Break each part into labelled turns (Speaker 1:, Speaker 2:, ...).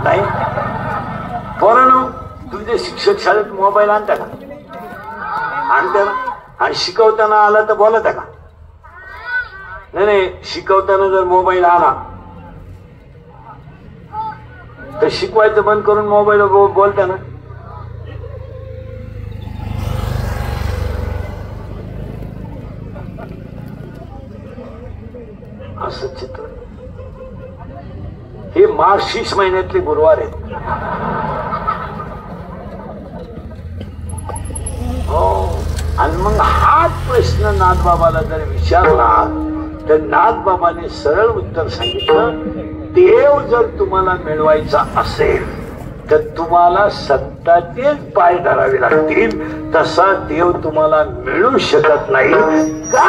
Speaker 1: नाही. पोरांनो, तुझे शिक्षक शाळेत मोबाईल आणता का? आणता ना. आणि शिकवताना आला तर बोलता का? नाही, शिकवताना जर मोबाईल आला तर शिकवायचं बंद करून मोबाईल बोलता ना. असं चित्र. हे मार्गशीर्ष महिन्यातले गुरुवार आहेत. हो. आणि मग हाच प्रश्न नाथबाबाला जर विचारला तर नाथबाबाने सरळ उत्तर सांगितलं, देव जर तुम्हाला मिळवायचा असेल तर तुम्हाला सत्ताचेच पाय धरावे लागतील. तसा देव तुम्हाला मिळू शकत नाही का?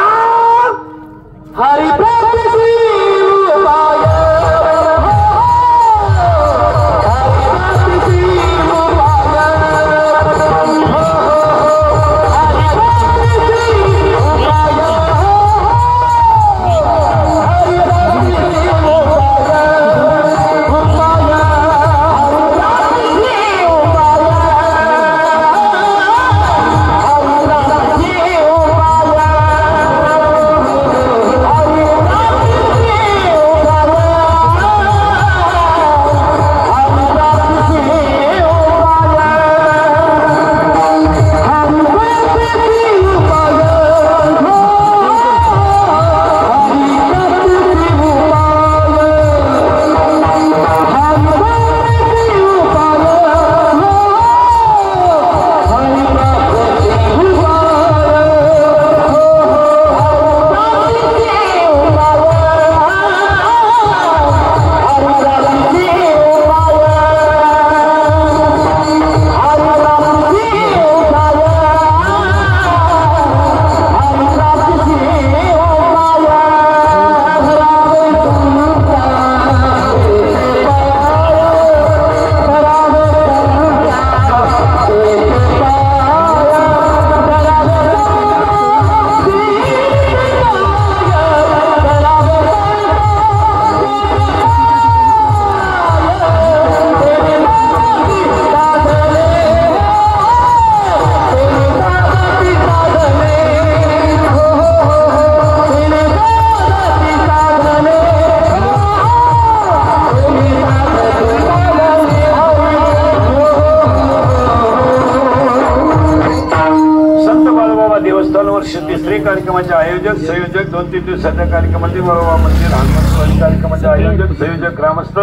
Speaker 1: कार्यक्रमाचे आयोजक संयोजक 2-3 दिवसाच्या कार्यक्रमाचे बाबा मंदिर हनुमान कार्यक्रमाचे आयोजक संयोजक ग्रामस्थ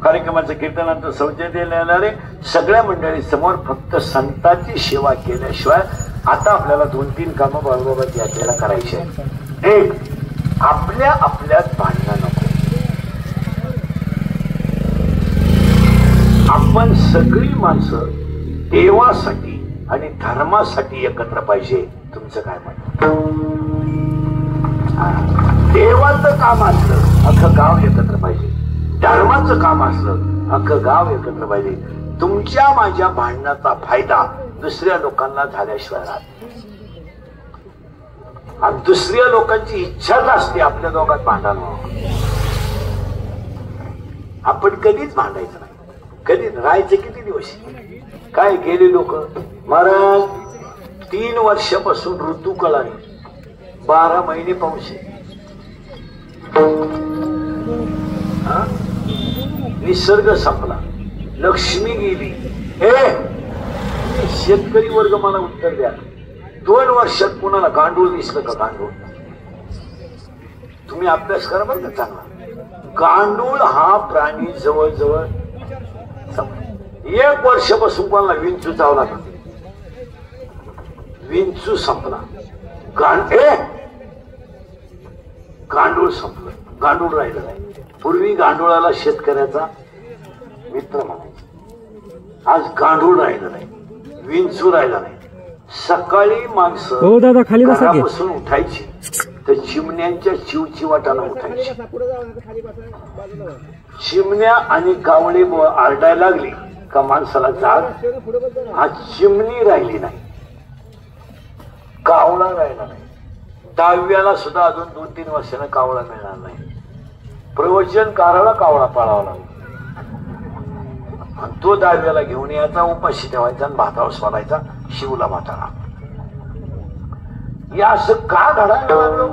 Speaker 1: कार्यक्रमाचे कीर्तनांतर सौजन्य देणारे सगळ्या मंडळी समोर फक्त संतांची सेवा केल्याशिवाय आता आपल्याला 2-3 कामं बाळूबाबाची यात्रेला करायची आहेत. एक, आपल्या आपल्यात भांडणं नको. आपण सगळी माणसं देवासाठी आणि धर्मासाठी एकत्र पाहिजे. तुमचं काय मत? देवाचं काम असलं अख्खं गाव एकत्र पाहिजे. धर्माचं काम असलं अख्खं गाव एकत्र पाहिजे. तुमच्या माझ्या भांडणाचा फायदा दुसऱ्या लोकांना झाल्याशिवाय राहत. आणि दुसऱ्या लोकांची इच्छाच असते आपल्या दोघात भांडण. आपण कधीच भांडायचं नाही. कधी राहायचं किती दिवस? काय गेले लोक महाराज 3 वर्षापासून ऋतू कळाली, 12 महिने पाऊस आहे. निसर्ग संपला, लक्ष्मी गेली. शेतकरी वर्ग मला उत्तर द्या, 2 वर्षात कुणाला गांडूळ दिसलं का? गांडूळ तुम्ही अभ्यास करा बरं का चांगला. गांडूळ हा प्राणी जवळजवळ 1 वर्षापासून कोणाला विंचू चावला का? विंचू संपला. गांडूळ संपलं, गांडूळ राहिलं नाही. पूर्वी गांडूळाला शेतकऱ्याचा मित्र म्हणायचं. आज गांडूळ राहिलं नाही, विंचू राहिला नाही. सकाळी माणसं घरापासून उठायची तर चिमण्यांच्या चिवचिवाटाला उठायची. चिमण्या आणि कावळे आरडायला लागली का माणसाला जाग. आज चिमणी राहिली नाही, कावळा राहिला नाही. 10व्याला सुद्धा अजून 2-3 वर्षानं कावळा मिळणार नाही. प्रवचनकाराला कावळा पाळावा लागला. आणि तो दहाव्याला घेऊन यायचा, उपाशी ठेवायचा आणि भातावर सोडायचा शिवला म्हातारा. या असं का घडायला लागलं?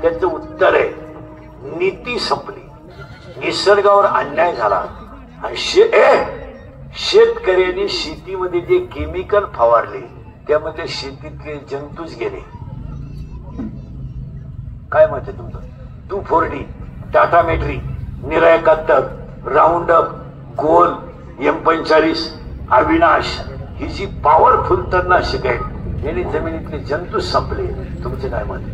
Speaker 1: त्याचं उत्तर आहे, नीती संपली, निसर्गावर अन्याय झाला आणि शेतकऱ्यांनी शेतीमध्ये जे केमिकल फवारले त्यामध्ये शेतीतले जंतूच गेले. काय मत आहे तुमचं? 2,4-D, टाटा मेट्री, निरा 71, राऊंड अप, गोल, M45, अविनाश ही जी पॉवरफुल तणनाशक आहेत यांनी जमिनीतले जंतू संपले. तुमचे काय मत आहे?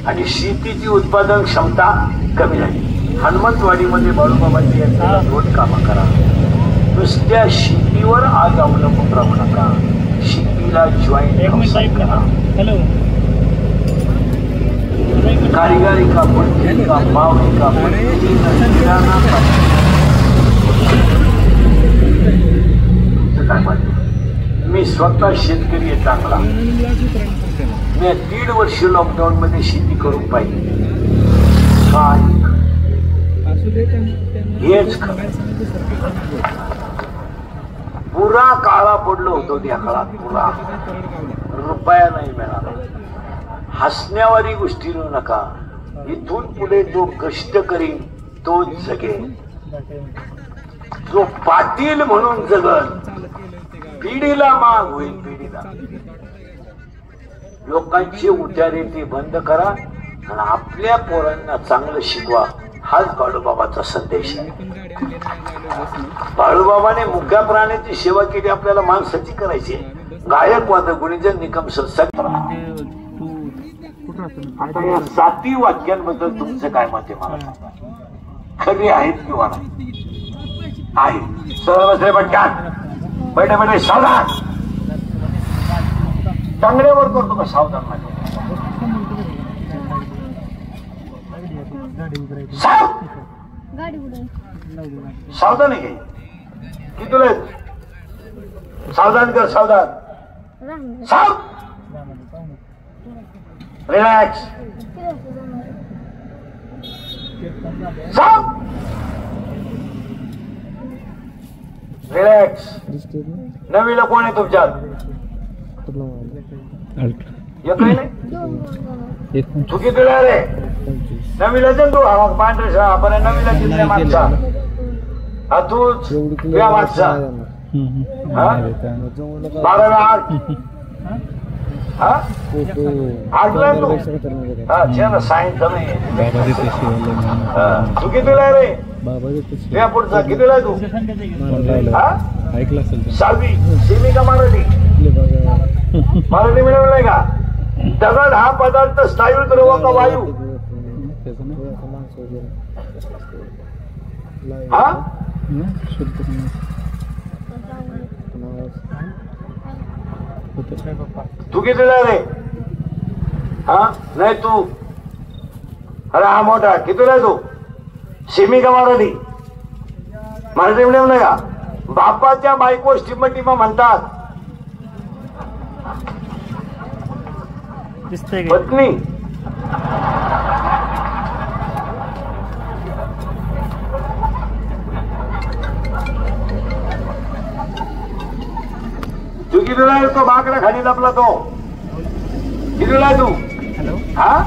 Speaker 1: आणि शेतीची उत्पादन क्षमता कमी झाली. हनुमंतवाडीमध्ये बाळूबाबांची यांना दोन कामं करा. नुसत्या शेतीवर आज अवलंबून राहू नका, शेतीला जॉईंट व्यवसाय करा. कारिगरी का, पट्टी का, मावळी का, किराणा का. काय माहिती, मी स्वतः शेतकरी आहे चांगला. मी 1.5 वर्ष लॉकडाऊन मध्ये शेती करून पाहिजे. काय हेच पुरा काळा पडलो होतो त्या काळात. पुरा रुपया नाही मिळाला. हसण्यावारी गोष्टी न नका. इथून पुढे जो कष्ट करीन तोच जगेल. जो पाटील म्हणून जगल पिढीला माग होईल. पिढीला लोकांची उतारे ते बंद करा आणि आपल्या पोरांना चांगलं शिकवा. हाच बाळूबाबाचा संदेश आहे. बाळूबाबाने मुक्या प्राण्याची सेवा केली, आपल्याला माणसाची करायची. गायक वादक गुणीजन निकम सत्संग. आता या 7 वाक्यांबद्दल तुमचं काय मत आहे मला सांगा. खरी आहेत किंवा नाही? आहे. सरळ बसले पटक्यात, बैठे बैठे सावधान. टांगड्यावर करतो का सावधान? माझ्या सावधान आहे. किती तुला सावधान कर. सावधान. साव रिलॅक्स. साव रिलॅक्स. नवीला कोण आहे तुमच्यात? एकही नाही. तू किती रे? नवीला जंतू पांढरे आपण नवीला किती मागचा हा तूच या मागचा 12 8 हा 8ला तू हा सायन्स नाही. तू कितीला रे? या पुढचा कितीला तू? ऐकला 6वी. सेमी का मराठी? मराठी मिळवलंय का? दगड हा पदार्थ स्थायू द्रव का वायू? हा तू कितीला रे? हा नाही तू. अरे हा मोठा कितीला तू? सेमी का मराठी? मराठी मिडियम नाही का? बापाच्या बायको टिमा म्हणतात पत्नी. तू कितीला तो बाकडा खाली लपला तो? कितीला तू? हा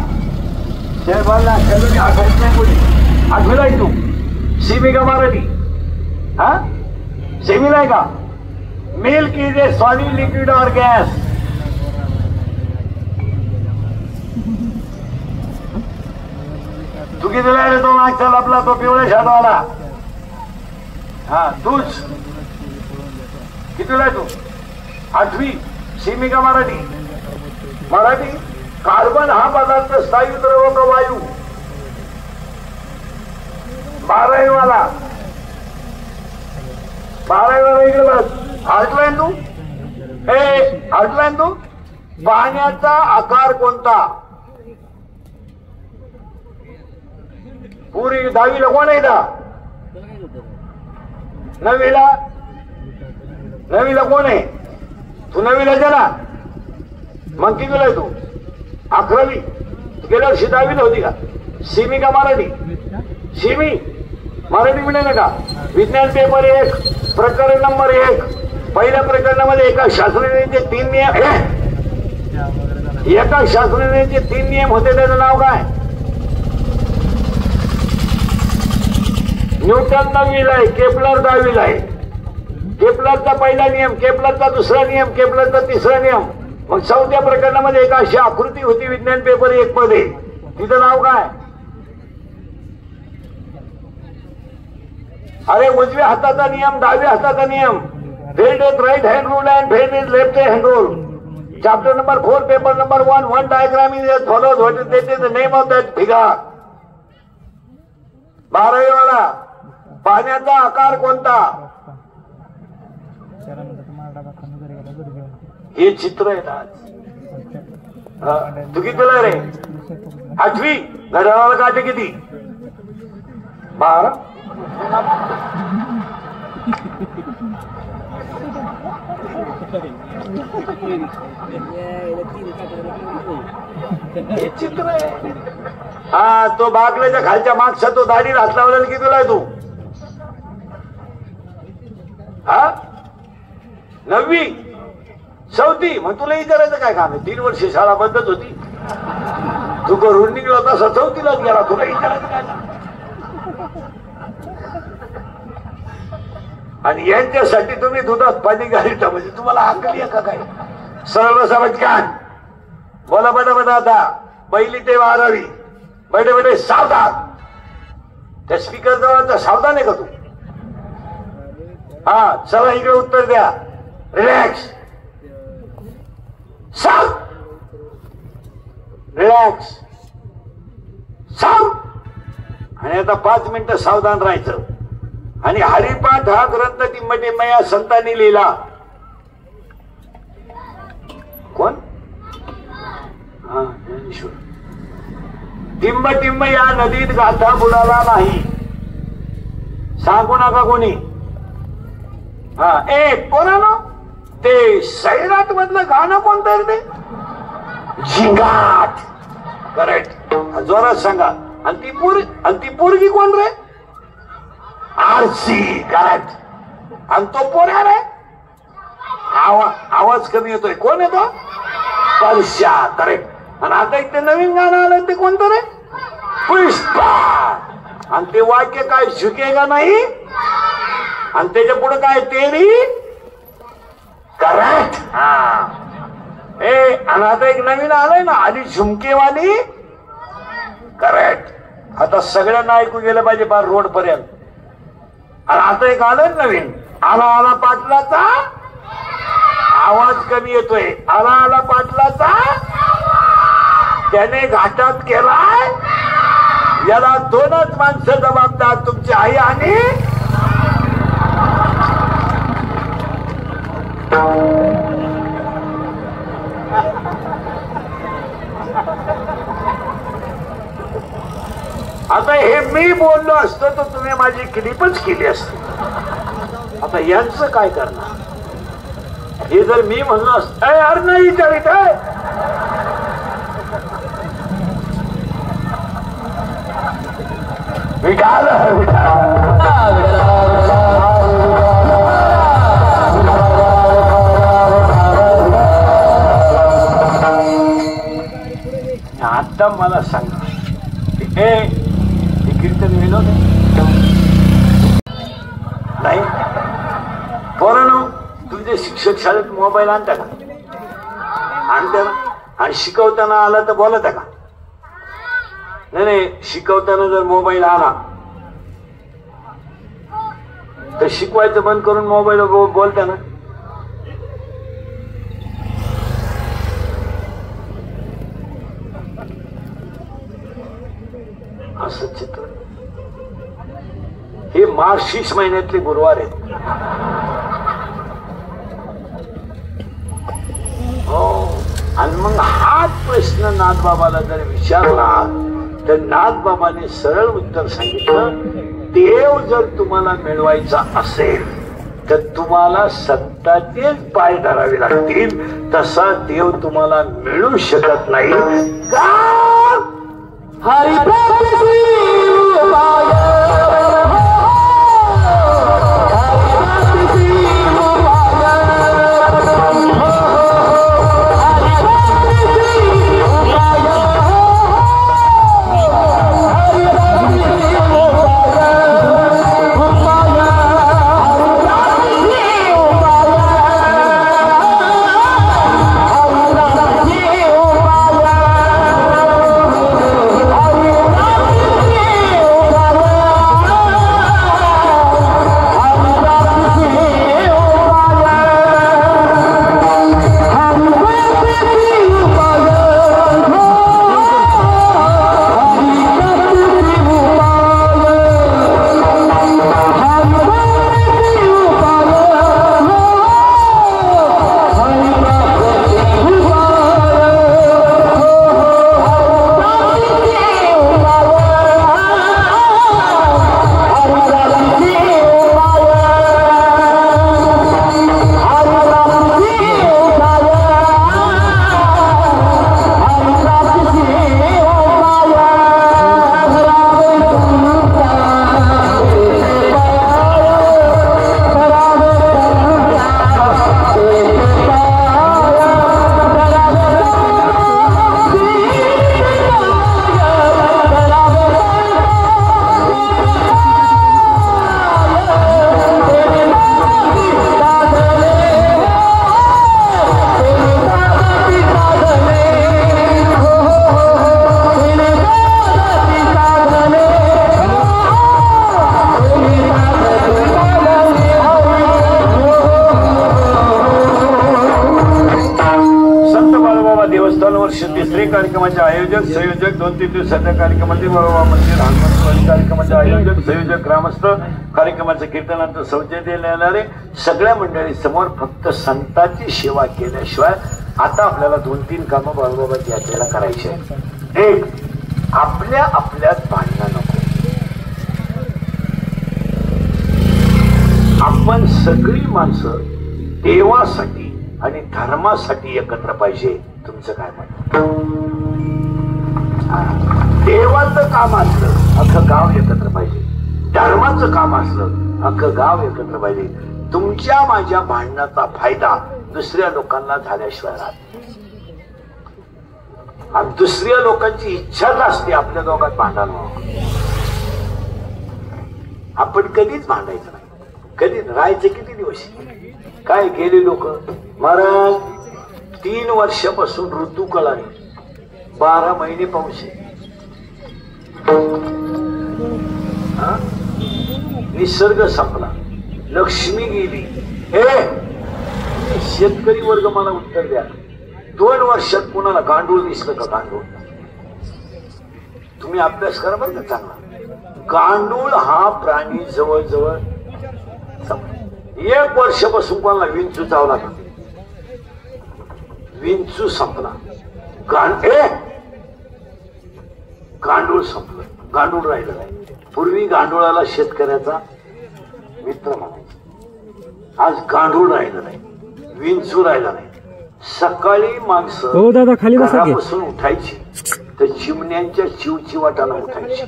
Speaker 1: शेरबाला शेरबानी आठवत नाही कोणी. 8वीला आहे तू. सेमी का मराठी? हा सेमीला आहे का? Milk is a solid liquid और गॅस. तू कितीला रे? तो मागचा लपला तो पिवळ्या शादावाला. हा तूच. कितीला तू? 8वी. सेमी का मराठी? मराठी. कार्बन हा पदार्थ स्थायू द्रव का वायू? 12वी वाला. 12वी वाला इकडे बस. हटलाय तू? हे हटलाय तू? पाण्याचा आकार कोणता? पुरी 10वीला कोण आहे का? 9वीला? 9वीला कोण आहे? तू 9वीला ना? मग कितीला आहे तू? 11वी. गेल्या वर्षी 10वीला होती का? सेमी का मराठी? सेमी. मराठी मिळेल का? विज्ञान पेपर 1 प्रकरण नंबर 1 पहिल्या प्रकरणामध्ये एका शास्त्रज्ञाचे 3 नियम एका शास्त्रज्ञाचे 3 नियम होते. त्याचं नाव काय? न्यूटन 9वीला आहे, केपलर 10वीला आहे. केपलरचा पहिला नियम, केपलरचा दुसरा नियम, केपलरचा तिसरा नियम. मग 4थ्या प्रकरणामध्ये एक अशी आकृती होती विज्ञान पेपर 1 मध्ये, तिचं नाव काय? अरे उजव्या हाताचा नियम, डाव्या हाताचा नियम. Field is right hand rule and field is left hand rule. Chapter number 4 paper number 1 one diagram is as follows. What is the name of that figure? 12वी वाला पाण्याचा आकार कोणता? हे चित्र आहे ना. तू कितीला रे? 8वी. घड्याळाला काटे किती? 12. हे चित्र आहे. हा तो बागल्याच्या खालच्या मागचा तो दाढी हात लावलेला कितीला आहे तू? हा 9वी 4थी. मग तुला विचारायचं काय काम आहे? 3 वर्ष शाळा बंदच होती. तू घरून निघला तसा 4थीलाच गेला. तुला विचारायचं काय? आणि यांच्यासाठी तुम्ही दुधात पाणी घालता म्हणजे तुम्हाला अक्कल आहे का काय? सरळ समज कान बोला बटा आता. 1ली ते 12वी बडे सावधान. त्या स्पीकर जवळचा सावधान आहे का तू? हा चला इकडे उत्तर द्या. रिलॅक्स साव रिलॅक्स साव. आणि आता 5 मिनिटं सावधान राहायचं. आणि हरिपाठ हा ग्रंथ टिंबटिंब या संतांनी लिहिला. कोण? हा ज्ञानेश्वर. टिंबटिंब या नदीत गाथा बुडाला नाही. सांगू नका कोणी. हा कोणाला? ते सैराट मधलं गाणं कोणतं ते? झिंगाट. करेक्ट. जोरात सांगा. आणि ती पोरगी कोण रे? आरसी. करेक्ट. आणि तो पोऱ्या रे? आवाज कमी येतोय. कोण येतो? परश्या. करेक्ट. आणि आता इथे नवीन गाणं आलं ते कोणतं रे? पुष्पा. आणि ते वाक्य काय? झुकेगा नाही. आणि त्याच्या पुढे काय? तेरी. करेक्ट. हा आणि आता एक नवीन आलंय ना आली झुमकेवाली. करेक्ट. आता सगळ्यांना ऐकू गेलं पाहिजे बार रोड पर्यंत. आणि आता एक आलं नवीन. आला आला पाटलाचा आवाज कमी येतोय. आला आला पाटलाचा त्याने घाटात केलाय. याला 2च माणसं जबाबदार, तुमची आई आणि आता हे मी बोललो असतो तर तुम्ही माझी क्लिपच केली असती. आता यांचं काय करणार? हे जर मी म्हणलो असत यार नाही विचारित विठाल आता मला सांगा हे कीर्तन विनोद नाही? पोरांनो तुमचे शिक्षक शाळेत मोबाईल आणता का? आणता ना? आणि शिकवताना आला तर बोलता का? नाही शिकवताना जर मोबाईल आला तर शिकवायचं बंद करून मोबाईल बोलता ना? असं चित्र. हे मार्गशीर्ष महिन्यातले गुरुवार आहेत. हो. आणि मग हा प्रश्न नाथबाबाला जर विचारला तर नाथबाबाने सरळ उत्तर सांगितलं, देव जर तुम्हाला मिळवायचा असेल तर तुम्हाला सत्ताचेच पाय धरावे लागतील. तसा देव तुम्हाला मिळू शकत नाही का? हरि वर्ष तिसरे कार्यक्रमाचे आयोजक संयोजक 2-3 दिवसाच्या कार्यक्रमाचे बाळोबा मंदिर हनुमंत कार्यक्रमाचे आयोजक संयोजक ग्रामस्थ कार्यक्रमाचे कीर्तनांचं सौजन्य देणारे सगळ्या मंडळी समोर फक्त संतांची सेवा केल्याशिवाय आता आपल्याला 2-3 कामं बाळोबाबाची यात्रेला करायची आहेत. एक, आपल्या आपल्यात भांडणं नको. आपण सगळी माणसं देवासाठी आणि धर्मासाठी एकत्र पाहिजे. तुमचं काय मत? देवाचं काम असलं अख्खं गाव एकत्र पाहिजे, धर्माचं काम असलं अख्खं गाव एकत्र पाहिजे. तुमच्या माझ्या भांडणाचा फायदा दुसऱ्या लोकांना झाल्याशिवाय राहत. आणि दुसऱ्या लोकांची इच्छाच असते आपल्या दोघात भांडायला. आपण कधीच भांडायचं नाही. कधी राहायचे किती दिवस? काय गेले लोक महाराज 3 वर्षापासून ऋतुकाळ आहे, 12 महिने पाऊस आहे, निसर्ग संपला, लक्ष्मी गेली. हे शेतकरी वर्ग मला उत्तर द्या, 2 वर्षात कोणाला गांडूळ दिसलं का? गांडूळ तुम्ही अभ्यास करा बरं का चांगला. गांडूळ हा प्राणी जवळजवळ 1 वर्षापासून कोणाला विंचू चावला का? विंचू संपला. गांडूळ संपलं, गांडूळ राहिलं नाही. पूर्वी गांडुळाला शेतकऱ्याचा मित्र म्हणायचं, आज गांडूळ राहिलं नाही, विंचू राहिला नाही. सकाळी माणसं घरापासून उठायची तर चिमण्यांच्या चिवचिवाटाला उठायची.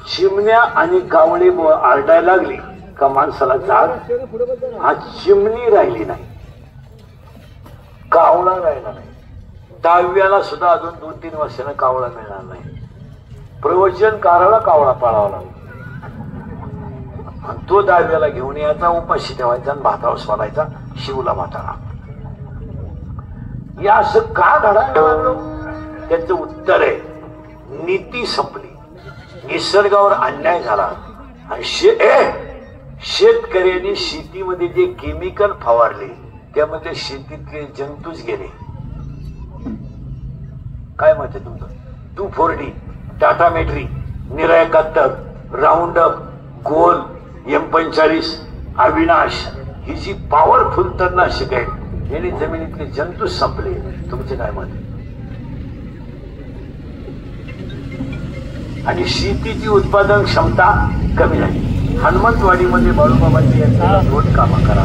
Speaker 1: चिमण्या आणि कावळे आरडायला लागली का माणसाला जाग. हा चिमणी राहिली नाही, कावळा राहिला नाही. 10व्याला सुद्धा अजून 2-3 वर्षांना कावळा मिळणार नाही. प्रवचनकाराला कावळा पाळावा लागला आणि तो 10व्याला घेऊन यायचा, उपाशी ठेवायचा आणि भातावर सोडायचा शिवला म्हातारा. या असं का घडायला लागलं? त्याचं उत्तर आहे, नीती संपली, निसर्गावर अन्याय झाला आणि शेतकऱ्यांनी शेतीमध्ये जे केमिकल फवारले त्यामध्ये शेतीतले जंतूच गेले. काय मत आहे तुमचं? 2,4-D, टाटा मेट्री, निरा 71, राऊंडअप, गोल, M45, अविनाश ही जी पॉवरफुल तणनाशक आहेत यांनी जमिनीतले जंतू संपले. तुमचे काय मत? आणि शेतीची उत्पादन क्षमता कमी झाली. हनुमंतवाडीमध्ये बाळूबाबांची यात्रेला 2 कामं करा.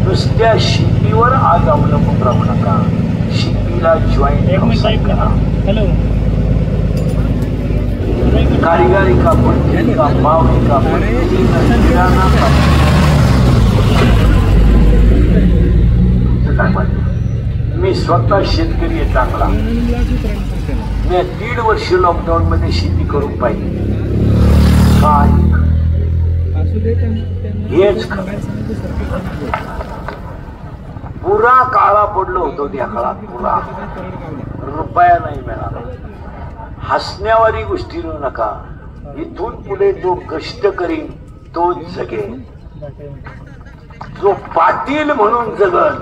Speaker 1: नुसत्या शेतीवर आज अवलंबून राहू नका, शेतीला जॉईंट करा. कारिगरी का, बुनकरी का, मावळी का, मी स्वतः शेतकरी आहे चांगला. मी 1.5 वर्ष लॉकडाऊन मध्ये शेती करून पाहिजे. काय हेच पुरा काळा पडलो होतो त्या काळात. पुरा रुपया नाही मिळाला. हसण्यावारी गोष्टी न नका. इथून पुढे जो कष्ट करीन तो जगेल, जो पाटील म्हणून जगल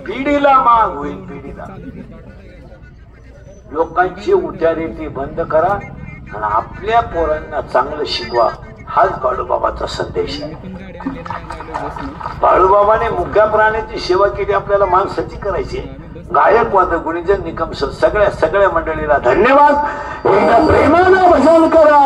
Speaker 1: पिढीला माग होईल. पिढीला लोकांची उतारे ते बंद करा आणि आपल्या पोरांना चांगलं शिकवा. हाच बाळूबाबाचा संदेश आहे. बाळूबाबाने मुक्या प्राण्याची सेवा केली, आपल्याला माणसाची करायची. गायक वाद गुणीजन निकम सगळ्या मंडळीला धन्यवाद. प्रेमानं भजन करा.